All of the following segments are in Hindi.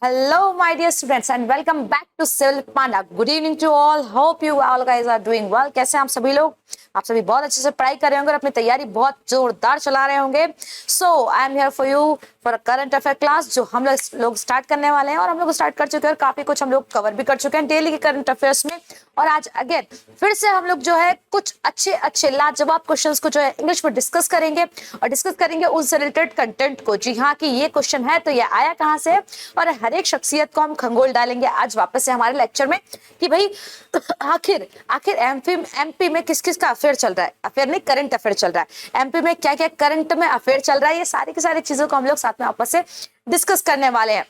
Hello, my dear students, and welcome back to Civil Panda. Good evening to all. Hope you all guys are doing well. कैसे हैं आप सभी लोग? आप सभी बहुत अच्छे से पढ़ाई कर रहे होंगे और अपनी तैयारी बहुत जोरदार चला रहे होंगे. So I am here for you for a current affair class जो हम लोग स्टार्ट करने वाले हैं और हम लोग स्टार्ट कर चुके हैं और काफी कुछ हम लोग कवर भी कर चुके हैं डेली के करंट अफेयर्स में. और आज अगेन फिर से हम लोग जो है कुछ अच्छे लाजवाब क्वेश्चंस को जो है इंग्लिश में डिस्कस करेंगे और डिस्कस करेंगे उनसे रिलेटेड कंटेंट को. जी हाँ, कि ये क्वेश्चन है तो ये आया कहाँ से और हर एक शख्सियत को हम खंगोल डालेंगे आज वापस से हमारे लेक्चर में कि भाई आखिर एमपी में किस किस का अफेयर चल रहा है. अफेयर नहीं, करंट अफेयर चल रहा है. एमपी में क्या क्या करंट में अफेयर चल रहा है, ये सारी की सारी चीजों को हम लोग साथ में आपस से डिस्कस करने वाले हैं.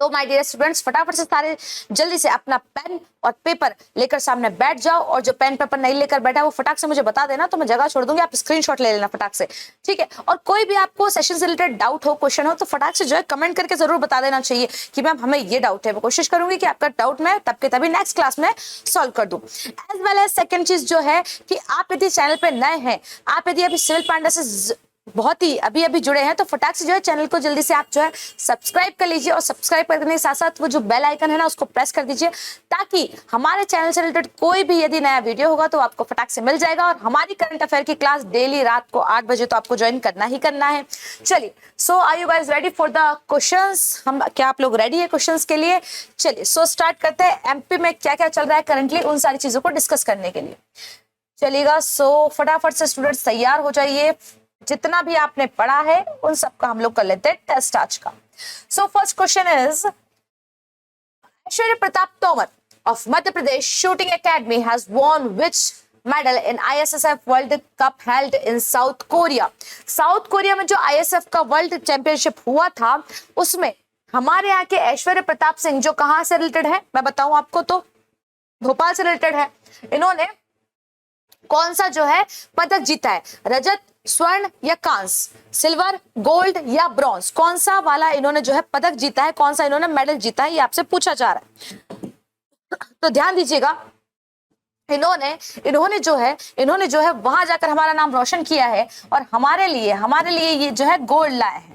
तो माय डियर स्टूडेंट्स, फटाफट से सारे जल्दी से अपना पेन और पेपर लेकर सामने बैठ जाओ और जो पेन पेपर नहीं लेकर बैठा है वो फटाक से मुझे बता देना, तो मैं जगह छोड़ दूंगी. आप स्क्रीनशॉट ले लेना फटाक से, ठीक है. और कोई भी आपको सेशन से रिलेटेड डाउट हो, क्वेश्चन हो, तो फटाक से जो है कमेंट करके जरूर बता देना चाहिए कि मैम हमें ये डाउट है. मैं कोशिश करूंगी कि आपका डाउट मैं तब के तभी नेक्स्ट क्लास में सॉल्व कर दूं. एज वेल एज सेकंड चीज जो है कि आप यदि चैनल पे नए हैं, आप यदि अभी सिविल पांडा से बहुत ही अभी जुड़े हैं, तो फटाक से जो है चैनल को जल्दी से आप जो है सब्सक्राइब कर लीजिए और सब्सक्राइब करने के साथ साथ वो जो बेल आइकन है ना उसको प्रेस कर दीजिए, ताकि हमारे चैनल से रिलेटेड कोई भी यदि नया वीडियो होगा तो आपको फटाक से मिल जाएगा. और हमारी करंट अफेयर की क्लास डेली रात को 8 बजे तो आपको ज्वाइन करना ही करना है. चलिए, so are you guys ready for the questions? क्या आप लोग रेडी है क्वेश्चंस के लिए? चलिए, सो स्टार्ट करते हैं. एमपी में क्या क्या चल रहा है करंटली, उन सारी चीजों को डिस्कस करने के लिए चलिएगा. सो फटाफट से स्टूडेंट्स तैयार हो जाइए. जितना भी आपने पढ़ा है उन सब का हम लोग कर लेते हैं टेस्ट आज का. So first question is, Aishwarya Pratap Tomar of Madhya Pradesh shooting academy has won which medal in ISSF world cup held in south Korea. South Korea में जो ISF का वर्ल्ड चैंपियनशिप हुआ था उसमें हमारे यहाँ के ऐश्वर्य प्रताप सिंह जो कहाँ से रिलेटेड है मैं बताऊं आपको, तो भोपाल से रिलेटेड है. इन्होंने कौन सा जो है पदक जीता है? रजत, स्वर्ण या कांस्य, सिल्वर, गोल्ड या ब्रॉन्ज, कौन सा वाला इन्होंने जो है पदक जीता है, कौन सा इन्होंने मेडल जीता है, ये आपसे पूछा जा रहा है. तो ध्यान दीजिएगा, इन्होंने जो है वहां जाकर हमारा नाम रोशन किया है और हमारे लिए ये जो है गोल्ड लाए हैं.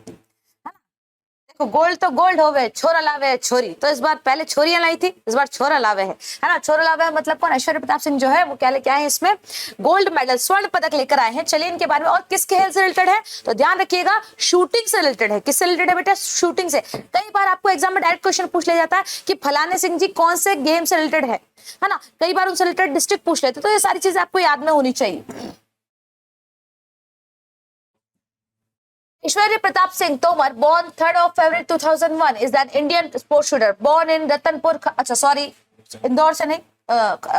गोल्ड तो गोल्ड होवे, छोरा लावे छोरी. तो इस बार पहले छोरियां लाई थी, इस बार छोरा लावे है ना. छोरा लावे है मतलब कौन? ऐश्वर्य प्रताप सिंह जो है वो क्या लेके आए हैं इसमें? गोल्ड मेडल, स्वर्ण पदक लेकर आए हैं. चलिए इनके बारे में. और किस खेल से रिलेटेड है तो ध्यान रखिएगा, शूटिंग से रिलेटेड है. किससे रिलेटेड है बेटा? शूटिंग से. कई बार आपको एग्जाम में डायरेक्ट क्वेश्चन पूछ लिया जाता है कि फलाने सिंह जी कौन से गेम से रिलेटेड है ना. कई बार उनसे रिलेटेड डिस्ट्रिक्ट पूछ लेते, तो ये सारी चीजें आपको याद में होनी चाहिए. Ishwarya Pratap Singh Tomar, born 3rd of February 2001, is an Indian sport shooter born in Ratanpur. अच्छा सॉरी, इंदौर से नहीं,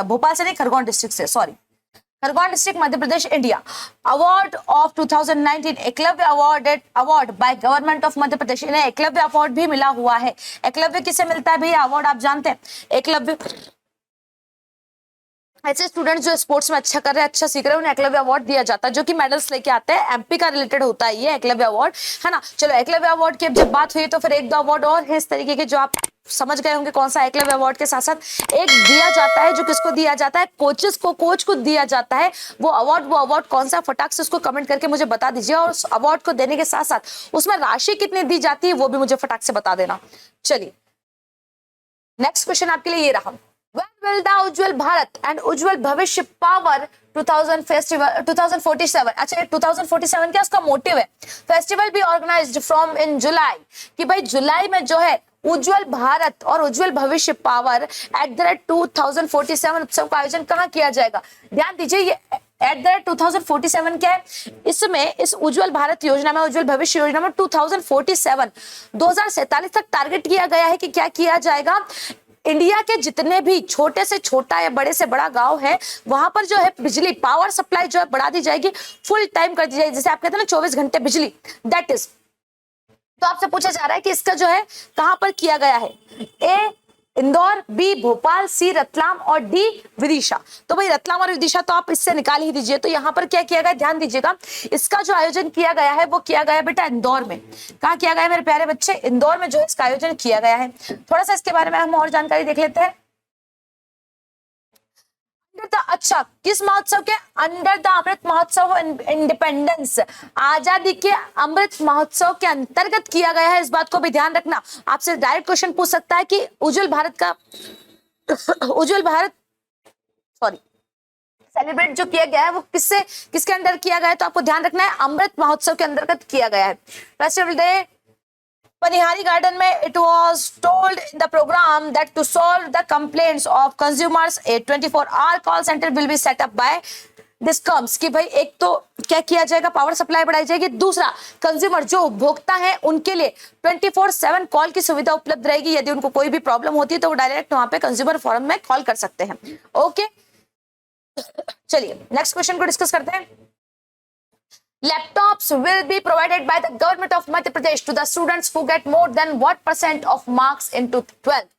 भोपाल से नहीं, खरगोन डिस्ट्रिक्ट से. Sorry, Khargone district Madhya Pradesh India. Award of 2019 Eklavya award by government of Madhya Pradesh. इन्हें एकलव्य अवार्ड भी मिला हुआ है. एकलव्य किसे मिलता है भैया अवार्ड? आप जानते हैं एकलव्य ऐसे स्टूडेंट्स जो स्पोर्ट्स में अच्छा कर रहे हैं, अच्छा सीख रहे हैं, उन्हें एकलव्य अवार्ड दिया जाता है जो कि मेडल्स लेके आते हैं. एमपी का रिलेटेड होता है ये एकलव्य अवार्ड, है ना. चलो, एकलव्य अवार्ड की अब जब बात हुई तो फिर एक दो अवार्ड और है इस तरीके के जो आप समझ गए होंगे कौन सा. एकलव्य अवार्ड के साथ साथ एक दिया जाता है जो किसको दिया जाता है? कोच को दिया जाता है. वो अवार्ड कौन सा? फटाक से उसको कमेंट करके मुझे बता दीजिए. और उस अवार्ड को देने के साथ साथ उसमें राशि कितनी दी जाती है वो भी मुझे फटाक से बता देना. चलिए, नेक्स्ट क्वेश्चन आपके लिए ये रहा. When will the Ujjwal Bharat and उज्जवल भविष्य पावर 2047, अच्छा 2047 क्या उसका मोटिव है? फेस्टिवल भी ऑर्गेनाइज्ड फ्रॉम इन जुलाई, कि भाई जुलाई में जो है उज्जवल भारत और उज्जवल भविष्य पावर @2047 उत्सव का आयोजन कहाँ किया जाएगा? ध्यान दीजिए, ये @2047 क्या है? इसमें इस उज्जवल भारत योजना में, उज्जवल भविष्य योजना में 2047 तक टारगेट किया गया है कि क्या किया जाएगा? इंडिया के जितने भी छोटे से छोटा या बड़े से बड़ा गांव है वहां पर जो है बिजली पावर सप्लाई जो है बढ़ा दी जाएगी, फुल टाइम कर दी जाएगी. जैसे आप कहते हैं ना 24 घंटे बिजली, दैट इज. तो आपसे पूछा जा रहा है कि इसका जो है कहां पर किया गया है? ए इंदौर, बी भोपाल, सी रतलाम और डी विदिशा. तो भाई रतलाम और विदिशा तो आप इससे निकाल ही दीजिए. तो यहाँ पर क्या किया गया? ध्यान दीजिएगा, इसका जो आयोजन किया गया है वो किया गया बेटा इंदौर में. कहाँ किया गया है मेरे प्यारे बच्चे? इंदौर में जो है इसका आयोजन किया गया है. थोड़ा सा इसके बारे में हम और जानकारी देख लेते हैं. अंडर द, अच्छा किस महोत्सव के? Under the Amrit Mahotsav independence, आजादी के अमृत महोत्सव के अंतर्गत किया गया है। इस बात को भी ध्यान रखना। आपसे डायरेक्ट क्वेश्चन पूछ सकता है कि उज्जवल भारत का उज्जवल भारत सेलिब्रेट जो किया गया है वो किसके अंदर किया गया है? तो आपको ध्यान रखना है अमृत महोत्सव के अंतर्गत किया गया है। फेस्टिवल डे पनिहारी गार्डन में it was told in the programme that to solve the complaints of consumers a 24 hour call centre will be set up by discoms, कि भाई एक तो क्या किया जाएगा, पावर सप्लाई बढ़ाई जाएगी, दूसरा कंज्यूमर जो उपभोक्ता है उनके लिए 24/7 कॉल की सुविधा उपलब्ध रहेगी। यदि उनको कोई भी प्रॉब्लम होती है तो वो डायरेक्ट वहां पे कंज्यूमर फोरम में कॉल कर सकते हैं। ओके, चलिए नेक्स्ट क्वेश्चन को डिस्कस करते हैं। Laptops will be provided by the government of Madhya Pradesh to the students who get more than what % of marks into 12th?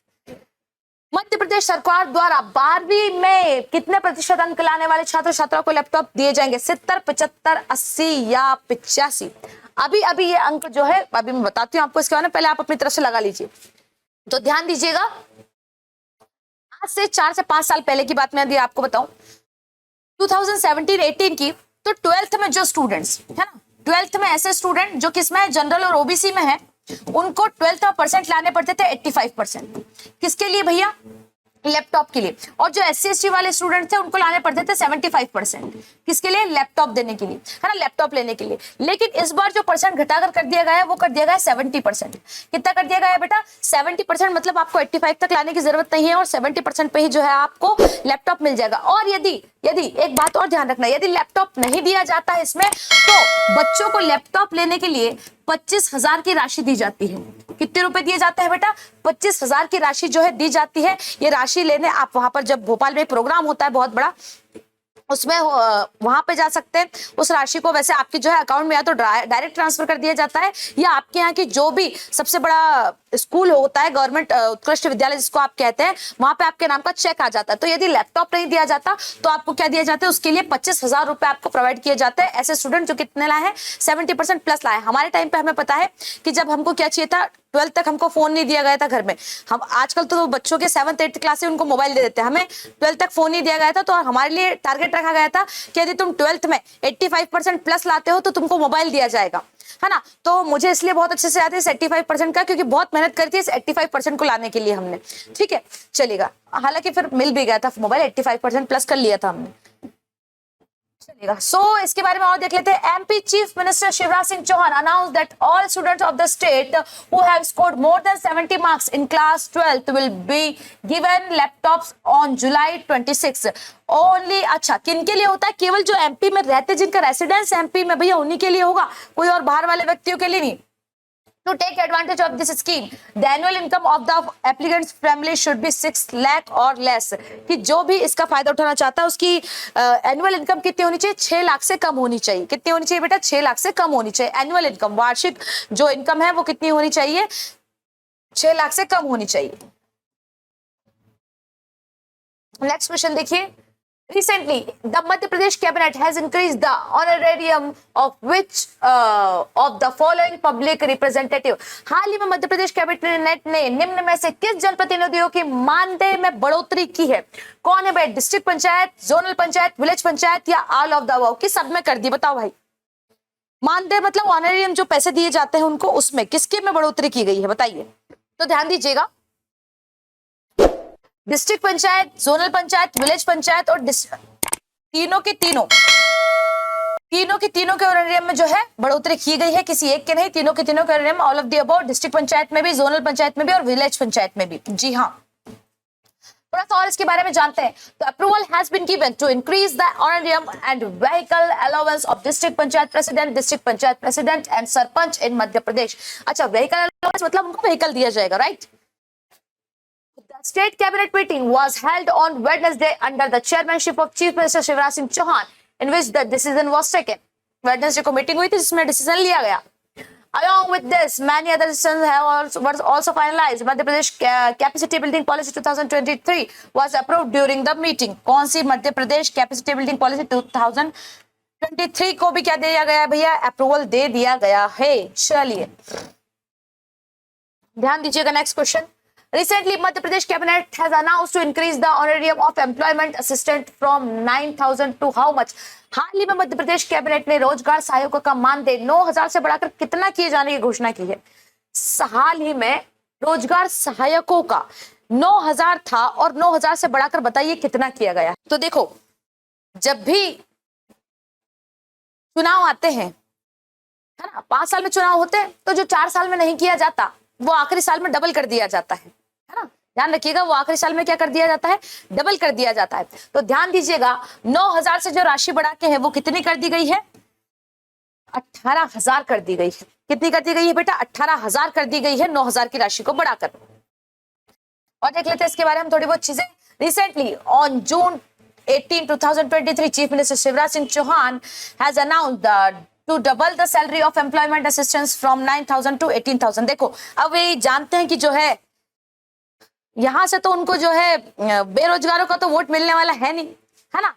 Madhya Pradesh सरकार द्वारा 12वीं में कितने प्रतिशत अंक लाने वाले छात्र छात्राओं को लैपटॉप दिए जाएंगे? 70, 75, 80 या 85? अभी ये अंक जो है अभी मैं बताती हूँ आपको इसके बारे में, पहले आप अपनी तरफ से लगा लीजिए। तो ध्यान दीजिएगा, आज से 4 से 5 साल पहले की बात मैं यदि आपको बताऊं 2017-18 की, तो 12th में जो स्टूडेंट्स है ना, 12th में ऐसे स्टूडेंट जो किसमें जनरल और ओबीसी में है, उनको 12th में परसेंट लाने पड़ते थे 85%। किसके लिए भैया? लैपटॉप के लिए। और जो SC/ST वाले स्टूडेंट थे उनको लाने पड़ते थे 75%। किसके लिए? लैपटॉप देने के लिए, है ना, लैपटॉप लेने के लिए। लेकिन इस बार जो परसेंट घटाकर कर दिया गया है वो कर दिया गया है 70%। कितना कर दिया गया है बेटा? 70%। मतलब आपको 85 तक लाने की जरूरत नहीं है और 70% पे ही जो है आपको लैपटॉप मिल जाएगा। और यदि एक बात और ध्यान रखना, यदि लैपटॉप नहीं दिया जाता है इसमें, तो बच्चों को लैपटॉप लेने के लिए 25,000 की राशि दी जाती है। कितने रुपए दिए जाते हैं बेटा? 25,000 की राशि जो है दी जाती है। ये राशि लेने आप वहां पर, जब भोपाल में प्रोग्राम होता है बहुत बड़ा, उसमें वहां पे जा सकते हैं। उस राशि को वैसे आपके जो है अकाउंट में या तो डायरेक्ट ट्रांसफर कर दिया जाता है, या आपके यहाँ की जो भी सबसे बड़ा स्कूल होता है, गवर्नमेंट उत्कृष्ट विद्यालय जिसको आप कहते हैं, वहां पे आपके नाम का चेक आ जाता है। तो यदि लैपटॉप नहीं दिया जाता तो आपको क्या दिया जाता है? उसके लिए 25,000 रुपए आपको प्रोवाइड किए जाते हैं। ऐसे स्टूडेंट जो कितने लाए हैं? 70% प्लस लाए। हमारे टाइम पे हमें पता है कि जब हमको क्या चाहिए था, 12th तक हमको फोन नहीं दिया गया था घर में। हम आजकल तो बच्चों के 7th 8th क्लास से उनको मोबाइल दे देते हैं, हमें 12th तक फोन नहीं दिया गया था। तो हमारे लिए टारगेट रखा गया था कि यदि तुम 12th में 85% प्लस लाते हो तो तुमको मोबाइल दिया जाएगा, है ना। तो मुझे इसलिए बहुत अच्छे से याद है 85% का, क्योंकि बहुत मेहनत करी थी इस 85% को लाने के लिए हमने। ठीक है, चलेगा। हालांकि फिर मिल भी गया था मोबाइल, 85% प्लस कर लिया था हमने, चलेगा। सो इसके बारे में और देख लेते हैं। MP chief minister Shivraj Singh Chouhan announce that all students of the state who have scored more than 70 marks in class 12th will be given laptops on July 26 only. अच्छा, किन के लिए होता है? केवल जो एमपी में रहते, जिनका रेसिडेंस एमपी में भैया, उन्हीं के लिए होगा, कोई और बाहर वाले व्यक्तियों के लिए नहीं। To take advantage of this scheme, the annual income of the applicant's family should be 6 lakh or less। कि जो भी इसका फायदा उठाना चाहता है उसकी एनुअल इनकम कितनी होनी चाहिए? 6 लाख से कम होनी चाहिए। कितनी होनी चाहिए बेटा? 6 लाख से कम होनी चाहिए। एनुअल इनकम, वार्षिक जो इनकम है वो कितनी होनी चाहिए? 6 लाख से कम होनी चाहिए। नेक्स्ट क्वेश्चन देखिए। Recently, the Madhya Pradesh cabinet has increased the honorarium of which of the following public representative। हाल ही में मध्य प्रदेश कैबिनेट ने निम्न में से किस जनप्रतिनिधियों की मानदेय में बढ़ोतरी की है? कौन है भाई? District panchayat, zonal panchayat, village panchayat या ऑल ऑफ द अबव? किस सब में कर दी? बताओ भाई। मानदेय मतलब ऑनरेरियम जो पैसे दिए जाते हैं उनको, उसमें किसके में बढ़ोतरी की गई है बताइए। तो ध्यान दीजिएगा, district panchayat, zonal panchayat, village panchayat और तीनों के ऑनरेरियम में जो है बढ़ोतरी की गई है, किसी एक के नहीं, तीनों के honorarium, all of the above. District panchayat में भी, जोनल पंचायत में भी और विलेज पंचायत में भी। जी हाँ, थोड़ा सा और इसके बारे में जानते हैं। तो approval has been given to increase the honorarium and vehicle allowance of district panchayat president and sarpanch in Madhya Pradesh. अच्छा, व्हीकल अलाउंस मतलब उनको व्हीकल दिया जाएगा, right. The state cabinet meeting was held on Wednesday under the chairmanship of Chief Minister Shivraj Singh Chauhan, in which the decision was taken। Wednesday को मीटिंग हुई थी जिसमें डिसीजन लिया गया। Along with this, many other decisions were also finalized। Madhya Pradesh capacity building policy 2023 was approved during the meeting। कौन सी Madhya Pradesh capacity building policy 2023 को भी क्या दिया गया भैया? अप्रूवल दे दिया गया है। चलिए ध्यान दीजिएगा। Next question. Recently, Madhya Pradesh cabinet has announced to increase the honorarium of employment assistant from 9,000 to how much? हाल ही में मध्य प्रदेश कैबिनेट ने रोजगार सहायकों का मानदेय 9,000 से बढ़ाकर कितना किए जाने की घोषणा की है। हाल ही में रोजगार सहायकों का 9,000 था और 9,000 से बढ़ाकर बताइए कितना किया गया। तो देखो, जब भी चुनाव आते हैं, है ना, 5 साल में चुनाव होते हैं, तो जो 4 साल में नहीं किया जाता वो आखिरी साल में डबल कर दिया जाता है ना। ध्यान रखिएगा, वो आखिरी साल में क्या कर दिया जाता है? डबल कर दिया जाता है। तो ध्यान दीजिएगा, 9,000 से जो राशि बढ़ा के है वो कितनी कर दी गई है? 18,000 कर दी गई है। कितनी कर दी गई है बेटा? 18,000 कर दी गई है 9,000 की राशि को बढ़ाकर। और देख लेते हैं इसके बारे में थोड़ी बहुत चीजें। Recently on June 18, 2023, chief minister Shivraj Singh Chouhan has announced to double the salary of employment assistance from 9,000 to 18,000। देखो, अब ये जानते हैं कि जो है यहां से तो उनको जो है बेरोजगारों का तो वोट मिलने वाला है नहीं, है ना।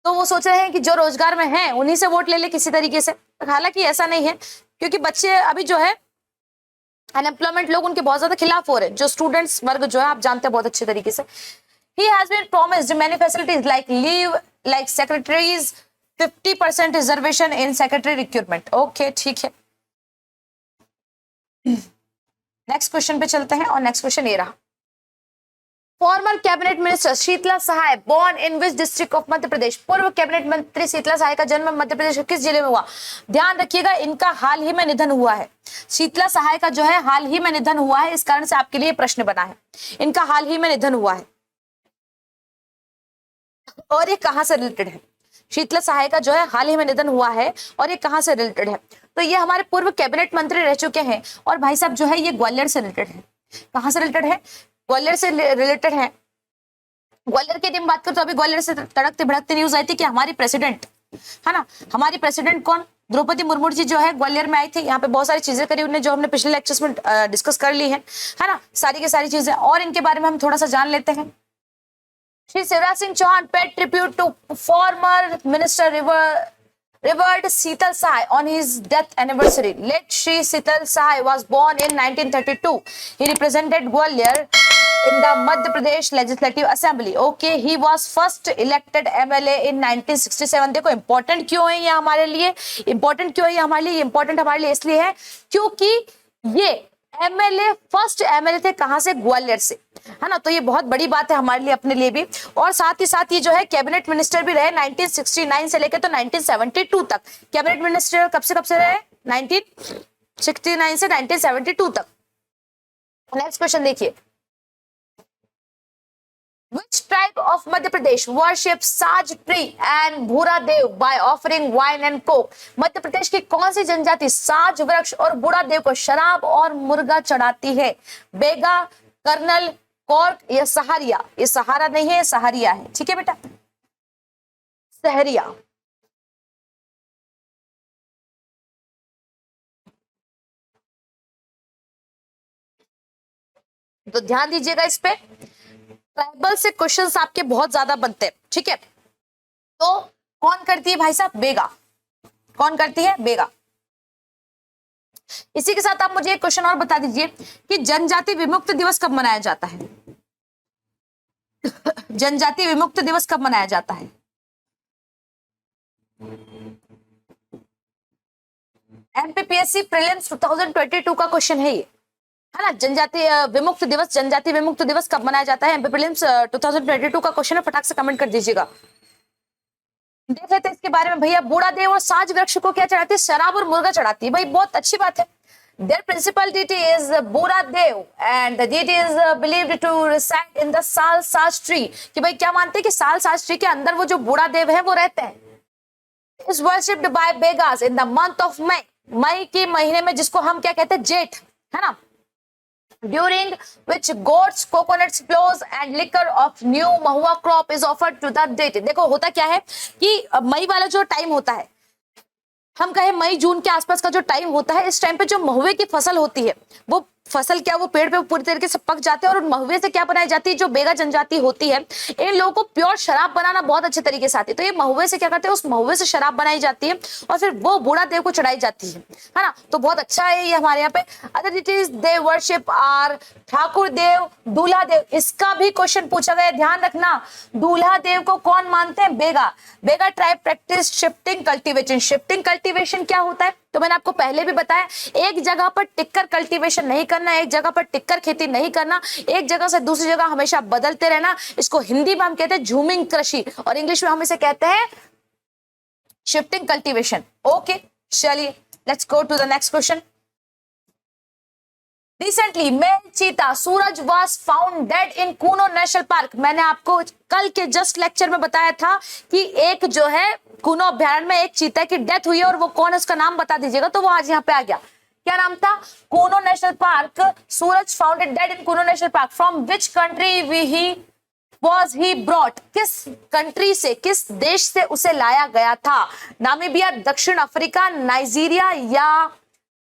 तो वो सोच रहे हैं कि जो रोजगार में हैं उन्हीं से वोट ले ले किसी तरीके से। हालांकि ऐसा नहीं है, क्योंकि बच्चे अभी जो है अनएम्प्लॉयमेंट लोग उनके बहुत ज्यादा खिलाफ हो रहे हैं। जो स्टूडेंट्स वर्ग जो है, आप जानते हैं बहुत अच्छे तरीके से। He has been promised many facilities like leave, like secretaries, 50% reservation in secretary recruitment. Okay, ठीक है। नेक्स्ट क्वेश्चन पे चलते हैं, और नेक्स्ट क्वेश्चन ये रहा। Former cabinet minister Sheetla Sahay born in which district of Madhya Pradesh? पूर्व कैबिनेट मंत्री शीतला सहाय का जन्म मध्य प्रदेश के किस जिले में हुआ? ध्यान रखिएगा, इनका हाल ही में निधन हुआ है। शीतला सहाय का जो है हाल ही में निधन हुआ है, इस कारण से आपके लिए प्रश्न बना है। इनका हाल ही में निधन हुआ है, और ये कहां से रिलेटेड है? शीतला सहाय का जो है हाल ही में निधन हुआ है, और ये कहां से रिलेटेड है? तो ये हमारे पूर्व कैबिनेट मंत्री रह चुके हैं, और भाई साहब जो है ये ग्वालियर से रिलेटेड है। कहां से रिलेटेड है? ग्वालियर से रिलेटेड है। ग्वालियर की यदि हम बात करें तो अभी ग्वालियर से तड़कती भड़कती न्यूज आई थी कि हमारी प्रेसिडेंट, है ना, हमारी प्रेसिडेंट कौन? द्रौपदी मुर्मू जी जो है ग्वालियर में आई थी। यहाँ पे बहुत सारी चीजें करी उन्होंने, जो हमने पिछले लेक्चर्स में डिस्कस कर ली है ना, सारी की सारी चीजें, और इनके बारे में हम थोड़ा सा जान लेते हैं। Shri Shivraj Singh Chauhan paid tribute to former minister revered Sheetal Sahai on his death anniversary. Late Shri Sheetal Sahai was born in 1932. He represented Gwalior in the Madhya Pradesh Legislative Assembly. Okay, he was first elected MLA in 1967. देखो important क्यों है ये हमारे लिए? important क्यों है ये हमारे लिए? important हमारे लिए इसलिए है क्योंकि ये एमएलए फर्स्ट एमएलए थे कहां से? ग्वालियर से, है ना। तो ये बहुत बड़ी बात है हमारे लिए, अपने लिए भी। और साथ ही साथ ये जो है कैबिनेट मिनिस्टर भी रहे 1969 से लेकर तो 1972 तक। कैबिनेट मिनिस्टर कब से रहे? 1969 से 1972 तक। नेक्स्ट क्वेश्चन देखिए। Which tribe of Madhya Pradesh worships Saj tree and Bhura Dev by offering wine and coke? Madhya Pradesh की कौन सी जनजाति साज वृक्ष और बूढ़ा देव को शराब और मुर्गा चढ़ाती है? बेगा, कर्नल, कौर्क या सहारिया? ये सहारा नहीं है, सहारिया है। ठीक है बेटा, सहरिया। तो ध्यान दीजिएगा इस पे, ट्राइबल से क्वेश्चंस आपके बहुत ज्यादा बनते हैं। ठीक है, तो कौन करती है भाई साहब? बेगा। कौन करती है? बेगा। इसी के साथ आप मुझे एक क्वेश्चन और बता दीजिए कि जनजाति विमुक्त दिवस कब मनाया जाता है? जनजाति विमुक्त दिवस कब मनाया जाता है? एमपीपीएससी प्रीलिम्स 2022 का क्वेश्चन है ये, है ना। जनजाति विमुक्त दिवस कब मनाया जाता है? एमपी प्रीलिम्स 2022 का क्वेश्चन है, फटाक से कमेंट कर दीजिएगा। देख लेते हैं इसके बारे में भैया। बूढ़ा देव और साज वृक्ष को क्या चढ़ाती है? शराब और मुर्गा चढ़ाती है। भाई बहुत अच्छी बात है। Their principal deity is Bura Dev and the deity is believed to reside in the Sal Saj tree। कि भाई क्या मानते हैं कि साल साज ट्री के अंदर वो जो बूढ़ा देव है वो रहते हैं। Is worshipped by Begas in the month of May। मई के महीने में, जिसको हम क्या कहते हैं? जेठ, है ना। During which goats, coconuts, flows and liquor of new mahua crop is offered to the deity। देखो होता क्या है कि मई वाला जो टाइम होता है, हम कहें मई जून के आसपास का जो टाइम होता है, इस टाइम पे जो महुए की फसल होती है वो फसल क्या वो पेड़ पे पूरी तरीके से पक जाते हैं और उन महुए से क्या बनाई जाती है, जो बेगा जनजाति होती है, इन लोगों को प्योर शराब बनाना बहुत अच्छे तरीके से आती है। तो ये महुए से क्या करते हैं, उस महुए से शराब बनाई जाती है और फिर वो बूढ़ा देव को चढ़ाई जाती है ना। तो बहुत अच्छा है ये हमारे यहाँ पे। Other deities they worship are Thakur Dev, Dulha Dev. इसका भी क्वेश्चन पूछा गया, ध्यान रखना। दूल्हा देव को कौन मानते हैं, Baiga. Baiga tribe practice shifting cultivation. Shifting cultivation क्या होता है, तो मैंने आपको पहले भी बताया, एक जगह पर टिक्कर कल्टीवेशन नहीं करना, एक जगह पर टिक्कर खेती नहीं करना, एक जगह से दूसरी जगह हमेशा बदलते रहना। इसको हिंदी में हम कहते हैं झूमिंग कृषि और इंग्लिश में हम इसे कहते हैं शिफ्टिंग कल्टीवेशन। ओके, चलिए let's go to the next question. Recently male cheetah Suraj was found dead in Kuno national park. मैंने आपको कल के जस्ट लेक्चर में बताया था कि एक जो है कूनो अभ्यारण्य में एक चीता की डेथ हुई है और वो कौन है उसका नाम बता दीजिएगा। तो वो आज यहाँ पे आ गया। क्या नाम था, Kuno national park. Suraj founded dead in Kuno national park. From which country was he brought। किस कंट्री से, किस देश से उसे लाया गया था। नामीबिया, दक्षिण अफ्रीका, नाइजीरिया या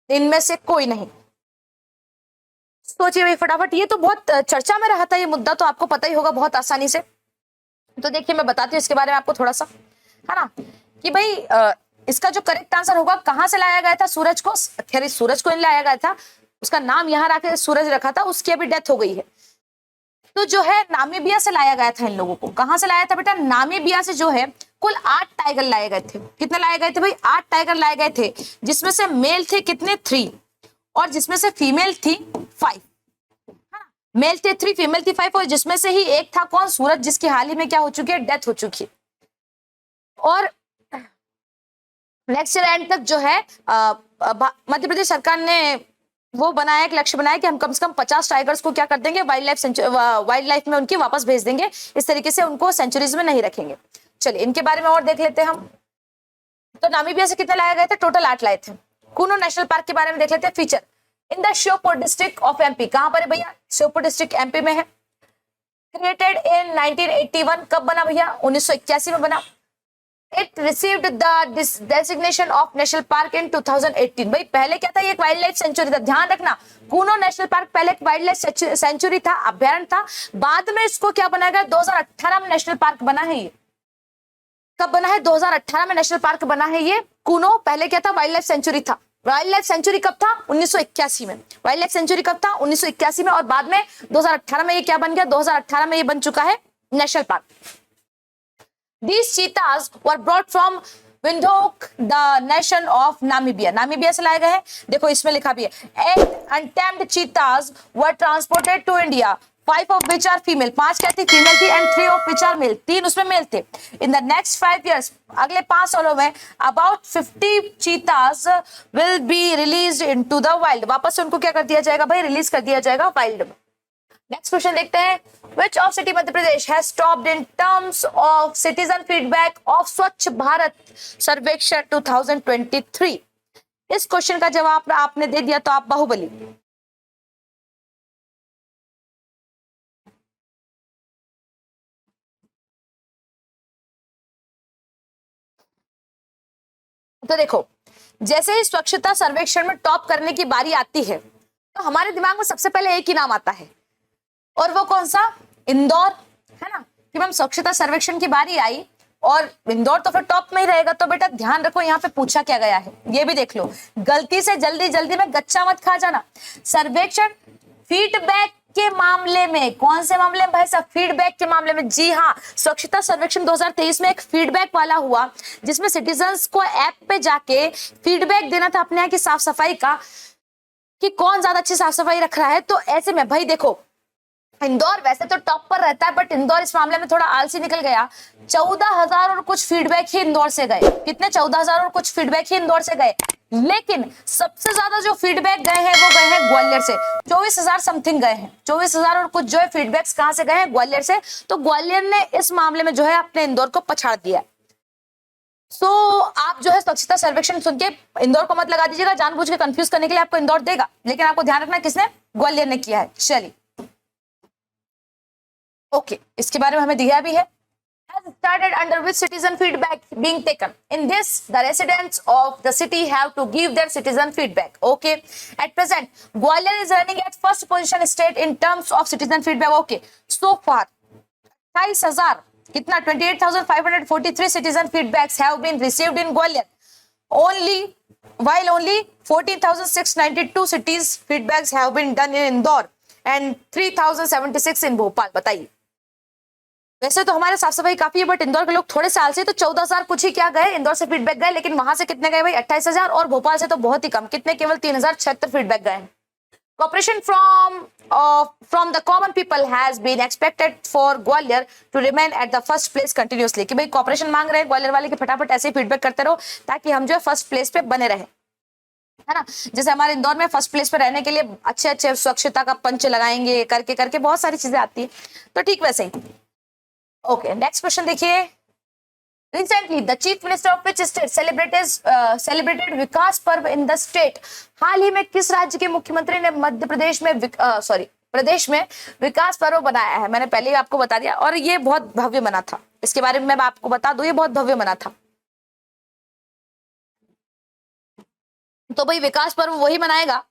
इनमें से कोई नहीं। सोचिए भाई फटाफट, ये तो बहुत चर्चा में रहा था ये मुद्दा, तो आपको पता ही होगा बहुत आसानी से। तो देखिए मैं बताती हूँ इसके बारे में आपको थोड़ा सा, है ना, कि भाई इसका जो करेक्ट आंसर होगा, कहां से लाया गया था सूरज को। खैर सूरज को नहीं लाया गया था, उसका नाम यहाँ रखे सूरज रखा था, उसकी अभी डेथ हो गई है। तो जो है नामीबिया से लाया गया था इन लोगों को। कहां से लाया था बेटा, नामीबिया से जो है कुल 8 टाइगर लाए गए थे। कितने लाए गए थे भाई, 8 टाइगर लाए गए थे, जिसमें से मेल थे कितने 3 और जिसमें से फीमेल थी 5। मेल थे 3, फीमेल थी 5 और जिसमें से ही एक था कौन, सूरज, जिसकी हाल ही में क्या हो चुकी है, डेथ हो चुकी है। और नेक्स्ट ईयर एंड तक जो है मध्य प्रदेश सरकार ने वो बनाया, एक लक्ष्य बनाया कि हम कम से कम 50 टाइगर्स को क्या कर देंगे, वाइल्ड लाइफ में उनकी वापस भेज देंगे। इस तरीके से उनको सेंचुरीज में नहीं रखेंगे। चलिए इनके बारे में और देख लेते हैं हम। तो नामीबिया से कितने लाए गए थे, टोटल 8 लाए थे। कूनो नेशनल पार्क के बारे में देख लेते हैं। Feature in the Sheopur district of MP. कहां पर है भैया, श्योपुर डिस्ट्रिक्ट एमपी में है। Created in 1981। कब बना भैया, 1981 में बना। It received the designation of national park in 2018। भाई पहले क्या था, ये एक वाइल्ड लाइफ सेंचुरी था। ध्यान रखना, कूनो नेशनल पार्क पहले एक वाइल्ड लाइफ सेंचुरी था, अभ्यारण्य था। बाद में इसको क्या बनाया गया, 2018 में नेशनल पार्क बना है। ये कब बना है, 2018 में नेशनल पार्क बना है ये कूनो। पहले क्या था, वाइल्ड लाइफ सेंचुरी था। वाइल्ड लाइफ सेंचुरी कब था, 1981 में। वाइल्ड लाइफ सेंचुरी कब था, 1981 में। और बाद में 2018 में ये क्या बन गया, 2018 में ये बन चुका है national park. These cheetahs were brought from Windhoek, the nation of Namibia। Namibia से लाए गए हैं। देखो इसमें लिखा भी है, 8 untamed cheetahs were transported to India, 5 of which are female। 5 क्या थी, फीमेल थी, and 3 of which are male। 3 उसमें मेल थे। In the next 5 years, अगले 5 सालों में about 50 cheetahs will be released into the wild। वापस से उनको क्या कर दिया जाएगा भाई, रिलीज कर दिया जाएगा वाइल्ड में। नेक्स्ट क्वेश्चन देखते हैं। Which of city Madhya Pradesh has stopped in terms of citizen feedback of स्वच्छ भारत सर्वेक्षण 2023। इस क्वेश्चन का जवाब आपने दे दिया तो आप बाहुबली। तो देखो, जैसे ही स्वच्छता सर्वेक्षण में टॉप करने की बारी आती है तो हमारे दिमाग में सबसे पहले एक ही नाम आता है, और वो कौन सा, इंदौर, है ना। कि मैम स्वच्छता सर्वेक्षण की बारी आई और इंदौर तो फिर टॉप में ही रहेगा। तो बेटा ध्यान रखो यहाँ पे पूछा क्या गया है, ये भी देख लो। गलती से जल्दी जल्दी में गच्चा मत खा जाना। सर्वेक्षण फीडबैक के मामले में, कौन से मामले में भाई साहब, फीडबैक के मामले में। जी हाँ, स्वच्छता सर्वेक्षण 2023 में एक फीडबैक वाला हुआ, जिसमें सिटीजन्स को ऐप पे जाके फीडबैक देना था अपने यहाँ की साफ सफाई का, कि कौन ज्यादा अच्छी साफ सफाई रख रहा है। तो ऐसे में भाई देखो, इंदौर वैसे तो टॉप पर रहता है, बट इंदौर इस मामले में थोड़ा आलसी निकल गया। 14,000 और कुछ फीडबैक ही इंदौर से गए। कितने, 14,000 और कुछ फीडबैक ही इंदौर से गए। लेकिन सबसे ज्यादा जो फीडबैक गए हैं वो गए हैं ग्वालियर से, 24,000 समथिंग गए हैं। 24,000 और कुछ जो है फीडबैक्स कहां से गए हैं, ग्वालियर से। तो ग्वालियर ने इस मामले में जो है अपने इंदौर को पछाड़ दिया। सो आप जो है स्वच्छता सर्वेक्षण सुन के इंदौर को मत लगा दीजिएगा, जानबूझ के कंफ्यूज करने के लिए आपको इंदौर देगा, लेकिन आपको ध्यान रखना किसने, ग्वालियर ने किया है। चलिए ओके, इसके बारे में हमें दिया भी है has started under which citizen feedback being taken. In this, the residents of the city have to give their citizen feedback. Okay. At present, Gwalior is running at first position state in terms of citizen feedback. Okay. So far, 28,000 कितना 28,543 citizen feedbacks have been received in Gwalior. Only 14,692 cities feedbacks have been done in Indore and 3,076 in Bhopal. बताइए, वैसे तो हमारे साफ सफाई काफी है, बट इंदौर के लोग थोड़े साल से तो 14,000 कुछ ही क्या गए, इंदौर से फीडबैक गए, लेकिन वहां से कितने गए भाई 28,000, और भोपाल से तो बहुत ही कम, कितने, केवल 3,076 फीडबैक गए। Cooperation from the common people has been expected for Gwalior to remain at the first place continuously। कि भाई कॉपरेशन मांग रहे हैं ग्वालियर वाले कि फटाफट ऐसे ही फीडबैक करते रहो ताकि हम जो है फर्स्ट प्लेस पे बने रहे, है ना। जैसे हमारे इंदौर में फर्स्ट प्लेस पे रहने के लिए अच्छे अच्छे स्वच्छता का पंच लगाएंगे, करके करके बहुत सारी चीजें आती है, तो ठीक वैसे ही। ओके, नेक्स्ट क्वेश्चन देखिए। Recently, the chief minister of which state celebrated विकास पर्व in the state। हाल ही में किस राज्य के मुख्यमंत्री ने मध्य प्रदेश में प्रदेश में विकास पर्व बनाया है? मैंने पहले ही आपको बता दिया, और ये बहुत भव्य मना था, इसके बारे में मैं आपको बता दूं, ये बहुत भव्य मना था। तो भाई विकास पर्व वही मनाएगा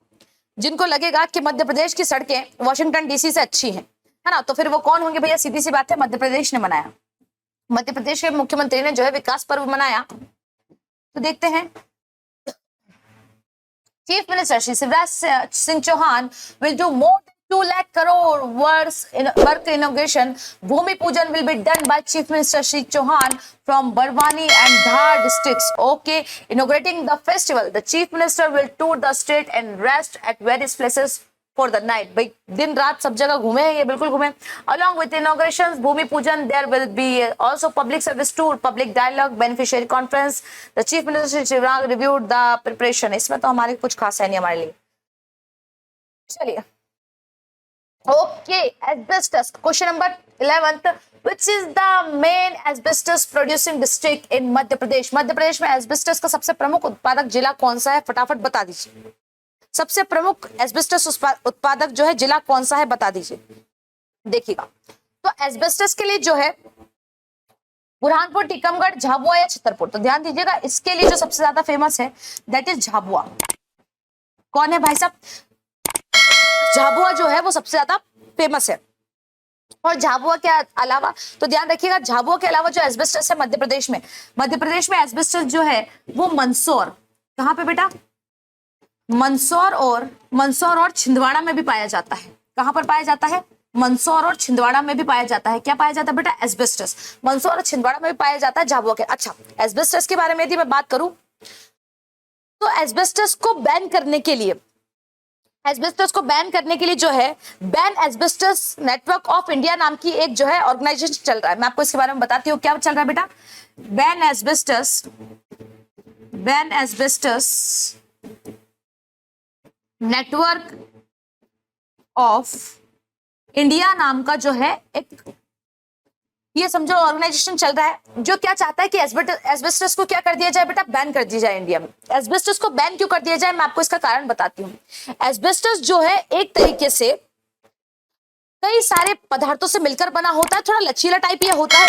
जिनको लगेगा कि मध्य प्रदेश की सड़कें वॉशिंगटन डीसी से अच्छी हैं, है ना। तो फिर वो कौन होंगे भैया? सीधी सी बात है, मध्य प्रदेश ने मनाया, मध्य प्रदेश के मुख्यमंत्री ने जो है विकास पर्व मनाया। तो देखते हैं, chief minister Shri Shivraj Singh Chouhan will do more than 2 lakh crore work inauguration bhoomi pujan will be done by chief minister Shri Chouhan from Barwani and Dhar districts. Okay, inaugurating the festival, the chief minister will tour the state and rest at various places for the night। भाई दिन रात सब जगह घूमे, ये बिल्कुल घूमे। Along with inaugurations, भूमि पूजन, there will be also public service tour, public dialogue, beneficiary conference। The chief minister Shivraj reviewed the preparation। इसमें तो हमारे कुछ खास है नहीं हमारे लिए। चलिए, okay, asbestos, question number 11th, which is the main asbestos producing district in Madhya Pradesh? Madhya Pradesh में एस्बेस्टस का सबसे प्रमुख उत्पादक जिला कौन सा है? फटाफट बता दीजिए, सबसे प्रमुख एस्बेस्टस उत्पादक जो है जिला कौन सा है, बता दीजिए। देखिएगा, तो एस्बेस्टस के लिए जो है बुरहानपुर, टीकमगढ़, झाबुआ या छतरपुर। तो ध्यान दीजिएगा, इसके लिए जो सबसे ज्यादा फेमस है दैट इज झाबुआ। कौन है भाई साहब? झाबुआ जो है वो सबसे ज्यादा फेमस है। और झाबुआ के अलावा तो ध्यान रखिएगा, झाबुआ के अलावा जो एस्बेस्टस है मध्य प्रदेश में एस्बेस्टस जो है वो मंदसौर, कहाँ पे बेटा? मंदसौर और छिंदवाड़ा में भी पाया जाता है। कहां पर पाया जाता है? मंदसौर और छिंदवाड़ा में भी पाया जाता है। क्या पाया जाता है बेटा? एस्बेस्टस। मंदसौर और छिंदवाड़ा में भी पाया जाता है झाबुआ के। अच्छा, एस्बेस्टस के बारे में यदि मैं बात करूं तो एस्बेस्टस को बैन करने के लिए जो है ban asbestos network of India नाम की एक जो है ऑर्गेनाइजेशन चल रहा है। मैं आपको इसके बारे में बताती हूँ क्या चल रहा है बेटा। Ban asbestos network of India नाम का जो है एक, ये समझो ऑर्गेनाइजेशन चल रहा है, जो क्या चाहता है कि एस्बेस्टस को क्या कर दिया जाए बेटा? बैन कर दिया जाए इंडिया में। एस्बेस्टस को बैन क्यों कर दिया जाए, मैं आपको इसका कारण बताती हूँ। एस्बेस्टस जो है एक तरीके से कई सारे पदार्थों से मिलकर बना होता है, थोड़ा लचीला टाइप होता है,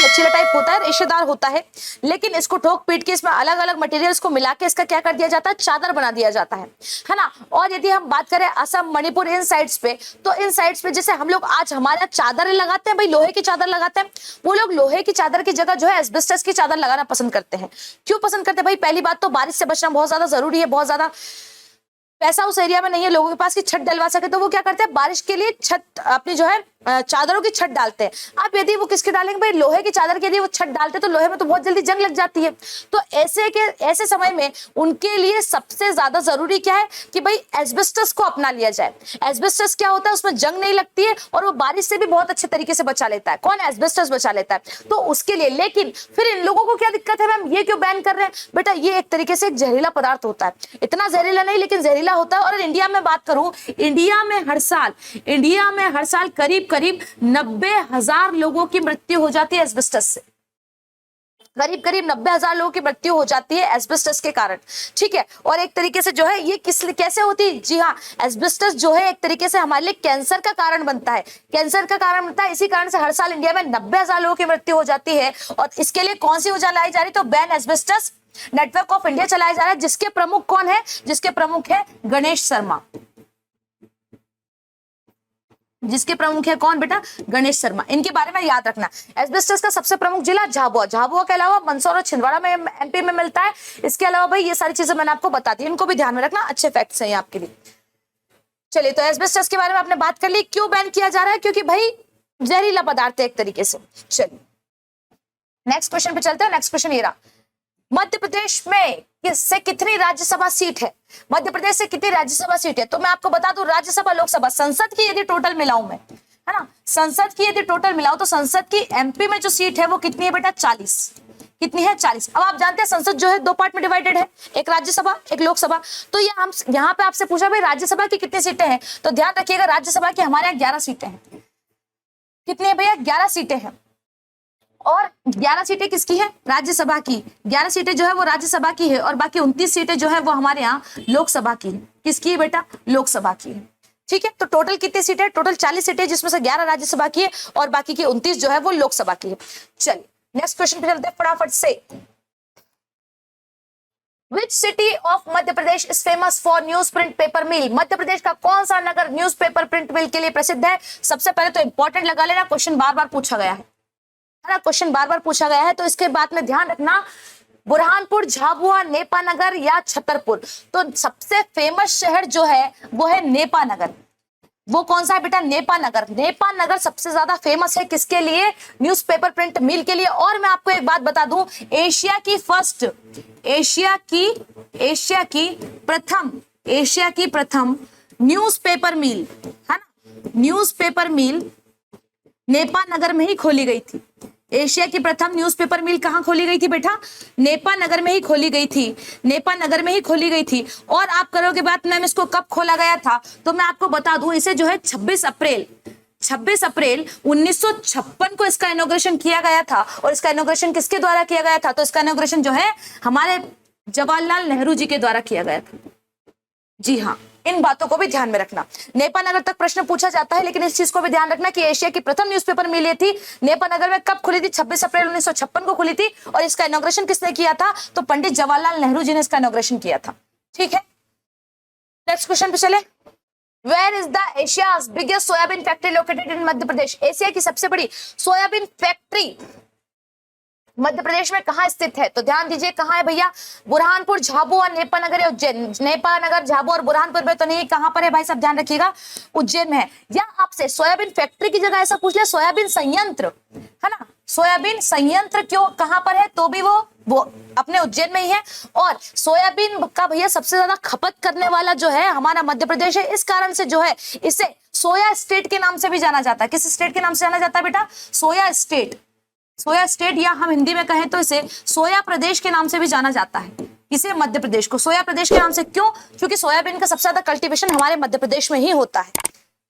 रेशेदार होता है, लेकिन इसको ठोक पीट के इसमें अलग अलग मटेरियल्स को मिला के इसका क्या कर दिया जाता है? चादर बना दिया जाता है ना। और यदि हम बात करें असम, मणिपुर, इन साइड्स पे, तो इन साइड्स पे जैसे हम लोग आज हमारे चादर लगाते हैं भाई, लोहे की चादर लगाते हैं, वो लोग लोहे की चादर की जगह जो है एस्बेस्टस की चादर लगाना पसंद करते हैं। क्यों पसंद करते हैं भाई? पहली बात तो बारिश से बचना बहुत ज्यादा जरूरी है, बहुत ज्यादा पैसा उस एरिया में नहीं है लोगों के पास कि छत डलवा सके, तो वो क्या करते हैं? बारिश के लिए छत अपनी जो है चादरों की छत डालते हैं। अब यदि वो किसके डालेंगे भाई? लोहे की चादर की यदि वो छत डालते तो लोहे में तो बहुत जल्दी जंग लग जाती है। तो ऐसे समय में उनके लिए सबसे ज्यादा जरूरी क्या है कि भाई एस्बेस्टस को अपना लिया जाए। एस्बेस्टस क्या होता है? उसमें जंग नहीं लगती है और वो बारिश से भी बहुत अच्छे तरीके से बचा लेता है। कौन? एस्बेस्टस बचा लेता है। तो उसके लिए, लेकिन फिर इन लोगों को क्या दिक्कत है मैम, ये क्यों बैन कर रहे हैं? बेटा ये एक तरीके से एक जहरीला पदार्थ होता है, इतना जहरीला नहीं लेकिन जहरीला होता है। और इंडिया में बात करूं, इंडिया में हर साल करीब 90,000 लोगों की मृत्यु हो जाती है एस्बेस्टस से। करीब करीब 90,000 लोगों की मृत्यु हो जाती है एस्बेस्टस के कारण, ठीक है। और एक तरीके से जो है ये कैसे होती है, जी हाँ, एस्बेस्टस जो है एक तरीके से हमारे लिए कैंसर का कारण बनता है, कैंसर का कारण बनता है। इसी कारण से हर साल इंडिया में 90,000 लोगों की मृत्यु हो जाती है। और इसके लिए कौन सी योजना लाई जा रही, तो ban asbestos network of India चलाया जा रहा है, जिसके प्रमुख कौन है, जिसके प्रमुख है गणेश शर्मा। जिसके प्रमुख है कौन बेटा, गणेश शर्मा। इनके बारे में याद रखना। एस्बेस्टस का सबसे प्रमुख जिला झाबुआ, झाबुआ के अलावा मंदसौर और छिंदवाड़ा में एमपी में मिलता है। इसके अलावा भाई ये सारी चीजें मैंने आपको बता दी, इनको भी ध्यान में रखना, अच्छे फैक्ट्स हैं आपके लिए। चलिए, तो एस्बेस्टस के बारे में आपने बात कर ली। क्यों बैन किया जा रहा है, क्योंकि भाई जहरीला पदार्थ है एक तरीके से। चलिए नेक्स्ट क्वेश्चन पे चलते हैं। नेक्स्ट क्वेश्चन ये रहा, मध्य प्रदेश में किससे कितनी राज्यसभा सीट है, मध्य प्रदेश से कितनी राज्यसभा सीट है। तो मैं आपको बता दूं, राज्यसभा लोकसभा संसद की यदि टोटल मिलाऊं मैं, है ना, संसद की यदि टोटल मिलाऊं तो संसद की एमपी में जो सीट है वो कितनी है बेटा, 40। कितनी है, 40। अब आप जानते हैं संसद जो है दो पार्ट में डिवाइडेड है, एक राज्यसभा एक लोकसभा। तो ये हम यहाँ पे आपसे पूछा भाई राज्यसभा की कितनी सीटें हैं, तो ध्यान रखिएगा राज्यसभा की हमारे यहाँ 11 सीटें हैं। कितनी है भैया, 11 सीटें हैं। और 11 सीटें किसकी है, राज्यसभा की। 11 सीटें जो है वो राज्यसभा की है, और बाकी 29 सीटें जो है वो हमारे यहाँ लोकसभा की है। किसकी है बेटा, लोकसभा की है, ठीक है। तो टोटल कितनी सीटें, टोटल 40 सीटें, जिसमें से 11 राज्यसभा की है और बाकी की 29 जो है वो लोकसभा की है। चलिए नेक्स्ट क्वेश्चन पे चलते हैं फटाफट से। Which city of Madhya Pradesh is famous for newsprint paper mill? Madhya Pradesh का कौन सा नगर न्यूज़पेपर प्रिंट मिल के लिए प्रसिद्ध है। सबसे पहले तो इंपॉर्टेंट लगा लेना, क्वेश्चन बार बार पूछा गया है ना, क्वेश्चन बार बार पूछा गया है। तो इसके बाद में ध्यान रखना, बुरहानपुर, झाबुआ, नेपानगर या छतरपुर। तो सबसे फेमस शहर जो है वो है नेपानगर। वो कौन सा है बेटा, नेपानगर। नेपानगर सबसे ज्यादा फेमस है किसके लिए, न्यूज़पेपर प्रिंट मिल के लिए। और मैं आपको एक बात बता दूं, एशिया की प्रथम न्यूज़पेपर मिल, है ना, न्यूज़पेपर मिल नेपानगर में ही खोली गई थी। एशिया की प्रथम न्यूज़पेपर मिल कहां खोली गई थी बेटा, नेपानगर में ही खोली गई थी, नेपानगर में ही खोली गई थी। और आप करोगे बात, मैम इसको कब खोला गया था, तो मैं आपको बता दूं, इसे जो है 26 अप्रैल 1956 को इसका इनॉग्रेशन किया गया था। और इसका इनॉग्रेशन किसके द्वारा किया गया था, तो इसका इनॉग्रेशन जो है हमारे जवाहरलाल नेहरू जी के द्वारा किया गया था। जी हाँ, इन बातों को भी ध्यान में रखना। नेपानगर तक प्रश्न पूछा जाता है, लेकिन इस चीज को भी ध्यान रखना कि एशिया की प्रथम न्यूज़पेपर मिल ये थी नेपानगर में। कब खुली थी, 26 अप्रैल 1956 को खुली थी। और इसका इनॉग्रेशन किसने किया था, तो पंडित जवाहरलाल नेहरू जी ने इसका इनॉग्रेशन किया था, ठीक है। नेक्स्ट क्वेश्चन पे चले। Where is the Asia's biggest soybean factory located in Madhya Pradesh. Asia की सबसे बड़ी सोयाबीन फैक्ट्री मध्य प्रदेश में कहां स्थित है, तो ध्यान दीजिए कहां है भैया, बुरहानपुर, झाबुआ, नेपानगर या उज्जैन। नेपानगर, झाबुआ और बुरहानपुर में तो नहीं, कहां पर है भाई साहब, ध्यान रखिएगा, उज्जैन में है। या आपसे सोयाबीन फैक्ट्री की जगह ऐसा पूछ लिया सोयाबीन संयंत्र, है ना, सोयाबीन संयंत्र क्यों कहां पर है, तो भी वो अपने उज्जैन में ही है। और सोयाबीन का भैया सबसे ज्यादा खपत करने वाला जो है हमारा मध्य प्रदेश है। इस कारण से जो है इसे सोया स्टेट के नाम से भी जाना जाता है। किस स्टेट के नाम से जाना जाता है बेटा, सोया स्टेट। सोया स्टेट, या हम हिंदी में कहें तो इसे सोया प्रदेश के नाम से भी जाना जाता है। इसे मध्य प्रदेश को सोया प्रदेश के नाम से क्यों, क्योंकि सोयाबीन का सबसे ज्यादा कल्टीवेशन हमारे मध्य प्रदेश में ही होता है।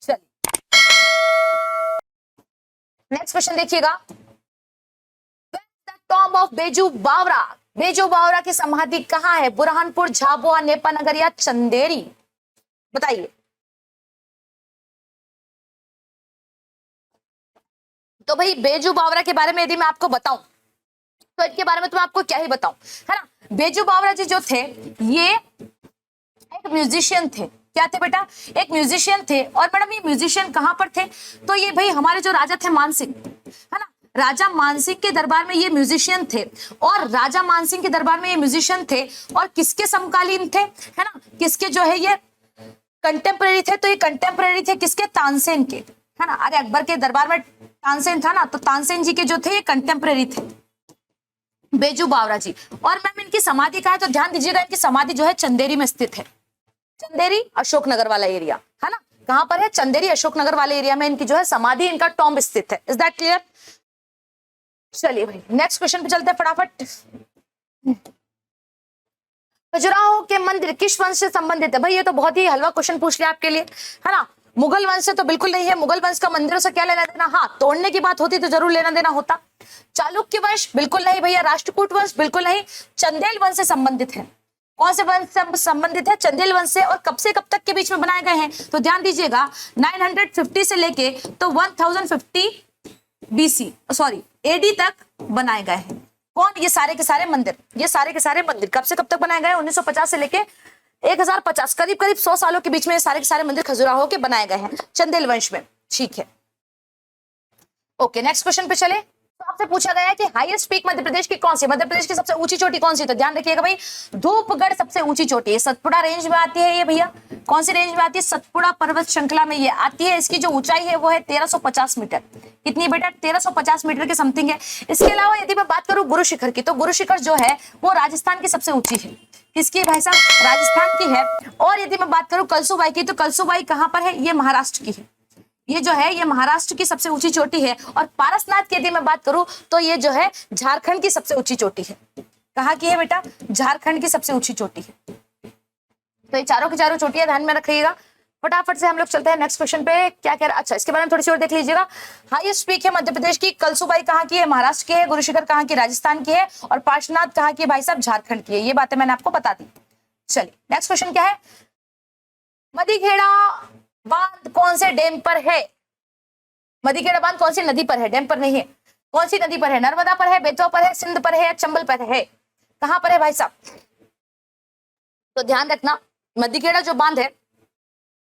चलिए नेक्स्ट क्वेश्चन देखिएगा, टॉम्ब ऑफ बेजू बावरा। बेजू बावरा की समाधि कहां है, बुरहानपुर, झाबुआ, नेपानगर या चंदेरी, बताइए। तो भाई बेजू बावरा के बारे में यदि मैं आपको बताऊं तो इनके बारे में तो मैं आपको क्या ही बताऊं, है ना। बेजू बावरा जी जो थे ये एक म्यूजिशियन थे। क्या थे बेटा, एक म्यूजिशियन थे। और मैडम ये म्यूजिशियन कहां पर थे, तो ये भाई हमारे जो राजा थे मानसिंह, है ना, राजा मानसिंह के दरबार में ये म्यूजिशियन थे। और राजा मानसिंह के दरबार में ये म्यूजिशियन थे और किसके समकालीन थे, है ना, किसके जो है ये कंटेम्परेरी थे। तो ये कंटेम्परेरी थे किसके, तानसेन के, है ना। अरे अकबर के दरबार में तानसेन था ना, तो तानसेन जी के जो थे ये कंटेम्परेरी थे, बेजू बावरा जी। और मैम इनकी समाधि कहाँ है, तो ध्यान दीजिएगा इनकी समाधि जो है चंदेरी में स्थित है। चंदेरी अशोकनगर वाला एरिया, है ना, कहां पर है, चंदेरी अशोकनगर वाले एरिया में इनकी जो है समाधि, इनका टॉम्ब स्थित है। Is that clear. चलिए भाई नेक्स्ट क्वेश्चन पे चलते हैं फटाफट। खजुराहो के मंदिर किस वंश से संबंधित है, भाई ये तो बहुत ही हलवा क्वेश्चन पूछ लिया आपके लिए, है ना। मुगल वंश से तो बिल्कुल नहीं है, मुगल वंश का मंदिरों से क्या लेना देना, हाँ तोड़ने की बात होती तो जरूर लेना देना होता। चालुक्य वंश बिल्कुल नहीं भैया, राष्ट्रकूट वंश बिल्कुल नहीं, चंदेल वंश से संबंधित है। कौन से वंश से संबंधित है, चंदेल वंश से, और कब से कब तक के बीच में बनाए गए हैं, तो ध्यान दीजिएगा 950 से लेके तो 1050 बीसी सॉरी एडी तक बनाए गए हैं। कौन, ये सारे के सारे मंदिर, ये सारे के सारे मंदिर कब से कब तक बनाए गए, 1950 से लेके 1050, करीब करीब 100 सालों के बीच में ये सारे के सारे मंदिर खजुराहो के बनाए गए हैं चंदेल वंश में। ठीक है, ओके नेक्स्ट क्वेश्चन पे चले। तो आपसे पूछा गया है कि हाईएस्ट पीक मध्य प्रदेश की कौन सी, मध्य प्रदेश की सबसे ऊंची चोटी कौन सी, तो ध्यान रखिएगा भाई धूपगढ़ सबसे ऊंची चोटी है, सतपुड़ा रेंज में आती है ये भैया। कौन सी रेंज में आती है, सतपुड़ा पर्वत श्रृंखला में ये आती है। इसकी जो ऊंचाई है वो है 1350 मीटर। कितनी बेटा, 1350 मीटर के समथिंग है। इसके अलावा यदि मैं बात करूं गुरु शिखर की, तो गुरु शिखर जो है वो राजस्थान की सबसे ऊंची है। किसकी भाई साहब, राजस्थान की है। और यदि मैं बात करूं कलसूबाई की, तो कलसूबाई कहां पर है, ये महाराष्ट्र की है। ये जो है ये महाराष्ट्र की सबसे ऊंची चोटी है। और पारसनाथ की यदि मैं बात करूं तो ये जो है झारखंड की सबसे ऊंची चोटी है। कहाँ की है बेटा, झारखंड की सबसे ऊंची चोटी है। तो ये चारों की चारों चोटियां ध्यान में रखिएगा। फटाफट से हम लोग चलते हैं नेक्स्ट क्वेश्चन पे। क्या कह रहा, अच्छा इसके बारे में थोड़ी सी और देख लीजिएगा। हाईएस्ट पीक है मध्य प्रदेश की, कलसूबाई कहाँ की है, महाराष्ट्र की है। गुरु शिखर कहाँ की, राजस्थान की है। और पार्श्वनाथ कहाँ की है भाई साहब, झारखंड की है। ये बातें मैंने आपको बता दी। चलिए नेक्स्ट क्वेश्चन क्या है, मधीखेड़ा बांध कौन से डैम पर है, मधीखेड़ा बांध कौन सी नदी पर है, डैम पर नहीं है। कौन सी नदी पर है, नर्मदा पर है, बेतवा पर है, सिंध पर है या चंबल पर है, कहां पर है भाई साहब। तो ध्यान रखना मधीखेड़ा जो बांध है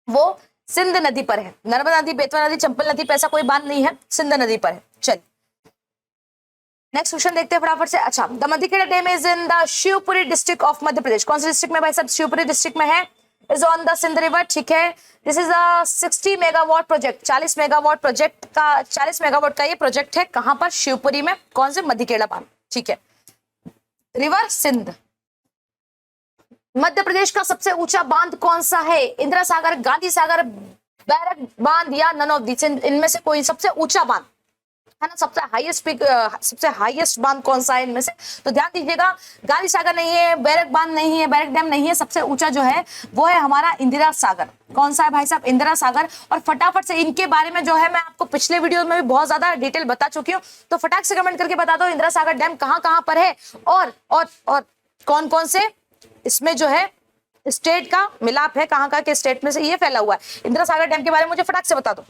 वो सिंध नदी पर है। नर्मदा नदी, बेतवा नदी, चंबल नदी पर ऐसा कोई बांध नहीं है, सिंध नदी पर है। चलिए नेक्स्ट क्वेश्चन देखते हैं फटाफट से। अच्छा, the Madhikheda dam is in the Shivpuri district of Madhya Pradesh. कौन से डिस्ट्रिक्ट में भाई साहब, शिवपुरी डिस्ट्रिक्ट में है। Is on the Sindh river, ठीक है। This is a 60 megawatt project, 40 megawatt project का, 40 मेगावाट का ये प्रोजेक्ट है। कहां पर, शिवपुरी में। कौन से, मधीखेड़ा बांध, ठीक है। रिवर सिंध। मध्य प्रदेश का सबसे ऊंचा बांध कौन सा है, इंदिरा सागर, गांधी सागर, बैरक बांध या नन ऑफ दिस, इनमें से कोई सबसे ऊंचा बांध है ना, सबसे हाईएस्ट पीक, सबसे हाईएस्ट बांध कौन सा है इनमें से, तो ध्यान दीजिएगा गांधी सागर नहीं है, बैरक बांध नहीं है, बैरक डैम नहीं है, सबसे ऊंचा जो है वो है हमारा इंदिरा सागर। कौन सा है भाई साहब, इंदिरा सागर। और फटाफट से इनके बारे में जो है मैं आपको पिछले वीडियो में भी बहुत ज्यादा डिटेल बता चुकी हूँ, तो फटाक से कमेंट करके बता दो इंदिरा सागर डैम कहाँ कहाँ पर है और कौन कौन से इसमें जो है स्टेट का मिलाप है, कहाँ कहाँ के स्टेट में से ये फैला हुआ है। इंदिरा सागर डैम के बारे में मुझे फटाक से बता दो।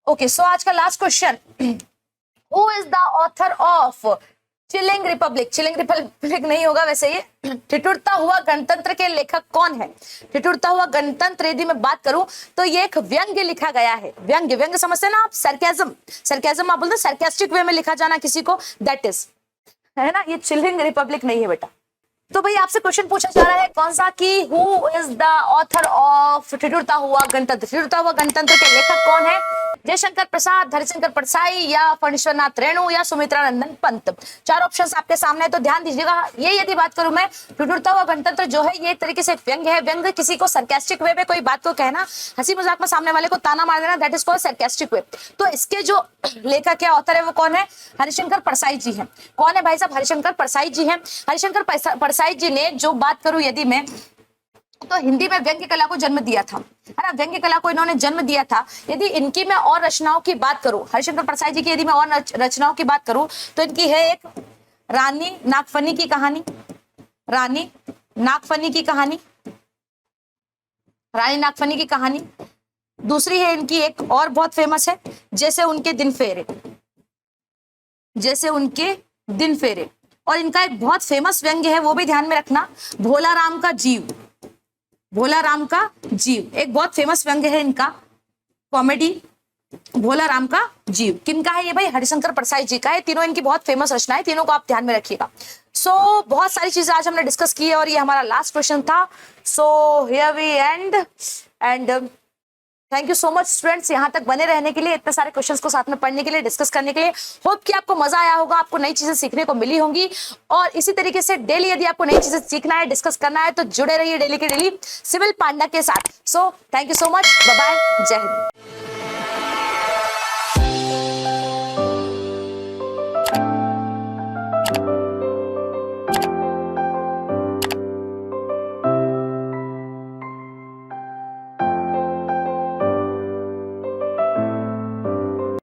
ओके सो आज का last question, who is the author of chilling Republic. Chilling Republic नहीं होगा वैसे, ये ठिठुरता हुआ गणतंत्र के लेखक कौन है। ठिठुरता हुआ गणतंत्र यदि मैं बात करूं तो ये एक व्यंग्य लिखा गया है। व्यंग्य, व्यंग्य समझते हैं ना आप, सरकाज़म, सरकाज़म आप बोलते हैं सरकास्टिक वे में लिखा जाना किसी को, दैट इज, है ना, ये चिलिंग रिपब्लिक नहीं है बेटा। तो भाई आपसे क्वेश्चन पूछा जा रहा है कौन सा, कि who is the author of Thithurta Hua Gantantra. ठिठुरता Hua गणतंत्र के लेखक कौन है, जयशंकर प्रसाद, हरिशंकर परसाई या फणीश्वरनाथ रेणु या सुमित्रानंदन पंत। चार ऑप्शंस आपके सामने है, तो ध्यान दीजिएगा। ये यदि बात करूं मैं, ठिठुरता हुआ गणतंत्र जो है ये एक तरीके से व्यंग्य है। व्यंग्य किसी को सरकास्टिक वे में कोई बात को कहना, हंसी मजाक में सामने वाले को ताना मार देना, दैट इज कॉल्ड सरकास्टिक वे। तो इसके जो लेखक है, ऑथर है, वो कौन है, हरिशंकर परसाई जी है। कौन है भाई साहब, हरिशंकर परसाई जी है। हरिशंकर परसाई जी ने जो बात करूं यदि मैं, तो हिंदी में व्यंग्य कला को जन्म दिया था, है ना, व्यंग्य कला को इन्होंने जन्म दिया था। यदि इनकी मैं और रचनाओं की बात करूं, हरिशंकर परसाई जी की यदि मैं और रचनाओं की बात करूं, तो इनकी है एक रानी नागफनी की कहानी, रानी नागफनी की कहानी, रानी नागफनी की कहानी। दूसरी है इनकी एक और बहुत फेमस है, जैसे उनके दिन फेरे, जैसे उनके दिन फेरे। और इनका एक बहुत फेमस व्यंग्य है, वो भी ध्यान में रखना, भोला राम का जीव, भोला राम का जीव एक बहुत फेमस व्यंग्य है इनका, कॉमेडी, भोला राम का जीव। किनका है ये भाई, हरिशंकर परसाई जी का है। तीनों इनकी बहुत फेमस रचनाएं, तीनों को आप ध्यान में रखिएगा। सो बहुत सारी चीजें आज हमने डिस्कस की है और ये हमारा लास्ट क्वेश्चन था। So here we end thank you so much students, यहाँ तक बने रहने के लिए, इतने सारे क्वेश्चंस को साथ में पढ़ने के लिए, डिस्कस करने के लिए। होप कि आपको मजा आया होगा, आपको नई चीजें सीखने को मिली होंगी। और इसी तरीके से डेली यदि आपको नई चीजें सीखना है, डिस्कस करना है, तो जुड़े रहिए डेली के डेली सिविल पांडा के साथ। So thank you so much, bye bye, जय हिंद।